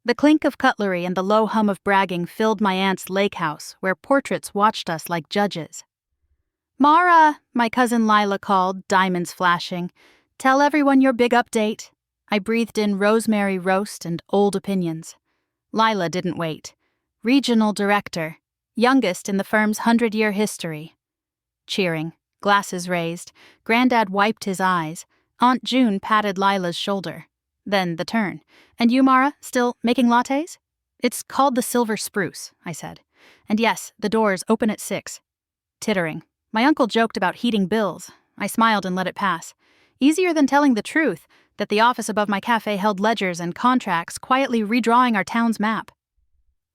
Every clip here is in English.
The clink of cutlery and the low hum of bragging filled my aunt's lake house, where portraits watched us like judges. "Mara," my cousin Lila called, diamonds flashing. "Tell everyone your big update." I breathed in rosemary roast and old opinions. Lila didn't wait. Regional director, youngest in the firm's 100-year history. Cheering, glasses raised, Granddad wiped his eyes. Aunt June patted Lila's shoulder. Then the turn. "And you, Mara, still making lattes?" "It's called the Silver Spruce," I said. "And yes, the doors open at 6. Tittering. My uncle joked about heating bills. I smiled and let it pass. Easier than telling the truth, that the office above my cafe held ledgers and contracts, quietly redrawing our town's map.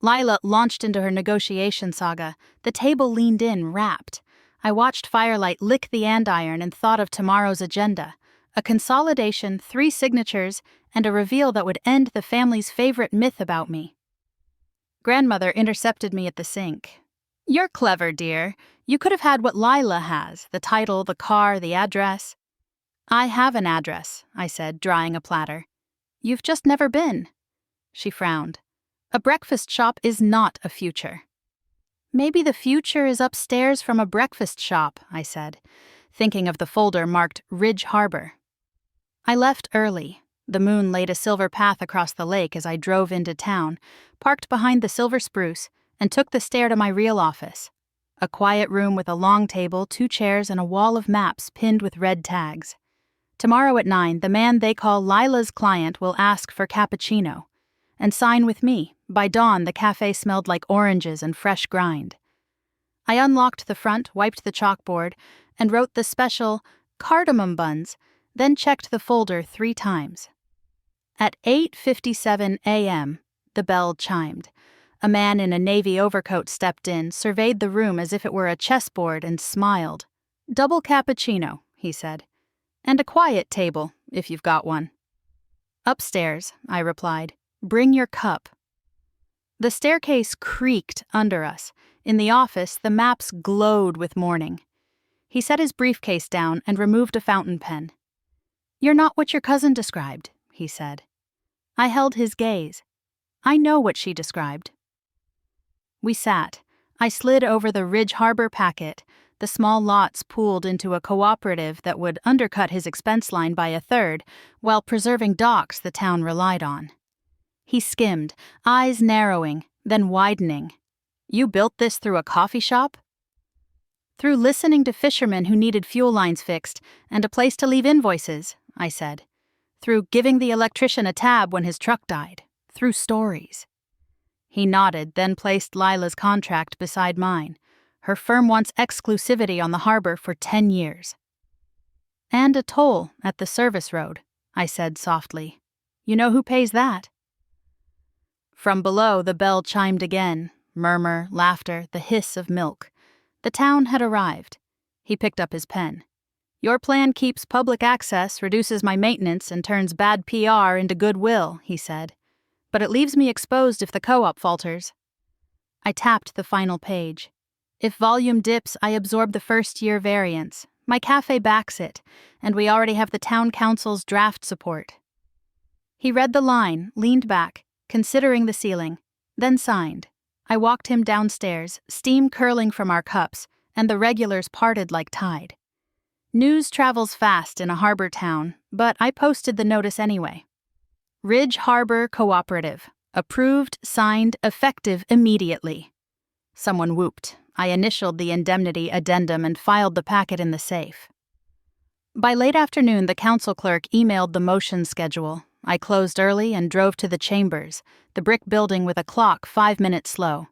Lila launched into her negotiation saga. The table leaned in, rapt. I watched firelight lick the andiron and thought of tomorrow's agenda. A consolidation, 3 signatures, and a reveal that would end the family's favorite myth about me. Grandmother intercepted me at the sink. "You're clever, dear. You could have had what Lila has, the title, the car, the address." "I have an address," I said, drying a platter. "You've just never been." She frowned. "A breakfast shop is not a future." "Maybe the future is upstairs from a breakfast shop," I said, thinking of the folder marked Ridge Harbor. I left early. The moon laid a silver path across the lake as I drove into town, parked behind the Silver Spruce, and took the stair to my real office. A quiet room with a long table, 2 chairs, and a wall of maps pinned with red tags. Tomorrow at 9, the man they call Lila's client will ask for cappuccino. And sign with me. By dawn, the cafe smelled like oranges and fresh grind. I unlocked the front, wiped the chalkboard, and wrote the special cardamom buns, then checked the folder 3 times. At 8:57 a.m., the bell chimed. A man in a navy overcoat stepped in, surveyed the room as if it were a chessboard, and smiled. "Double cappuccino," he said. "And a quiet table, if you've got one." "Upstairs," I replied. "Bring your cup." The staircase creaked under us. In the office, the maps glowed with morning. He set his briefcase down and removed a fountain pen. "You're not what your cousin described," he said. I held his gaze. "I know what she described." We sat. I slid over the Ridge Harbor packet. The small lots pooled into a cooperative that would undercut his expense line by 1/3, while preserving docks the town relied on. He skimmed, eyes narrowing, then widening. "You built this through a coffee shop?" "Through listening to fishermen who needed fuel lines fixed and a place to leave invoices," I said. "Through giving the electrician a tab when his truck died. Through stories." He nodded, then placed Lila's contract beside mine. Her firm wants exclusivity on the harbor for 10 years. "And a toll at the service road," I said softly. "You know who pays that?" From below, the bell chimed again. Murmur, laughter, the hiss of milk. The town had arrived. He picked up his pen. "Your plan keeps public access, reduces my maintenance, and turns bad PR into goodwill," he said. "But it leaves me exposed if the co-op falters." I tapped the final page. "If volume dips, I absorb the first-year variance. My cafe backs it, and we already have the town council's draft support." He read the line, leaned back, considering the ceiling, then signed. I walked him downstairs, steam curling from our cups, and the regulars parted like tide. News travels fast in a harbor town, but I posted the notice anyway. Ridge Harbor Cooperative. Approved, signed, effective immediately. Someone whooped. I initialed the indemnity addendum and filed the packet in the safe. By late afternoon, the council clerk emailed the motion schedule. I closed early and drove to the chambers, the brick building with a clock 5 minutes slow.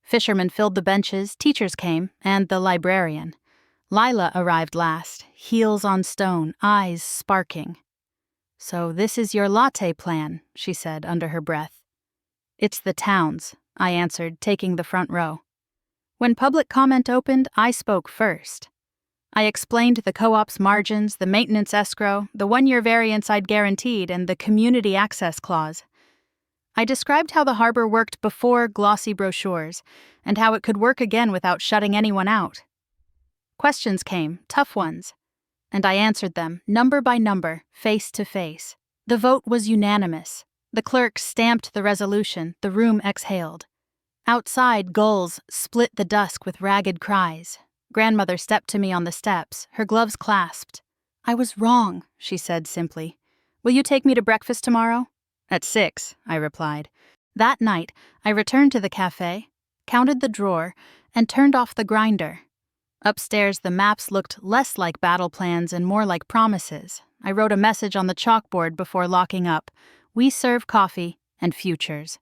Fishermen filled the benches, teachers came, and the librarian. Lila arrived last, heels on stone, eyes sparking. "So this is your latte plan," she said under her breath. "It's the town's," I answered, taking the front row. When public comment opened, I spoke first. I explained the co-op's margins, the maintenance escrow, the 1-year variance I'd guaranteed, and the community access clause. I described how the harbor worked before glossy brochures, and how it could work again without shutting anyone out. Questions came, tough ones, and I answered them, number by number, face to face. The vote was unanimous. The clerk stamped the resolution. The room exhaled. Outside, gulls split the dusk with ragged cries. Grandmother stepped to me on the steps, her gloves clasped. "I was wrong," she said simply. "Will you take me to breakfast tomorrow?" "At 6, I replied. That night, I returned to the cafe, counted the drawer, and turned off the grinder. Upstairs, the maps looked less like battle plans and more like promises. I wrote a message on the chalkboard before locking up. We serve coffee and futures.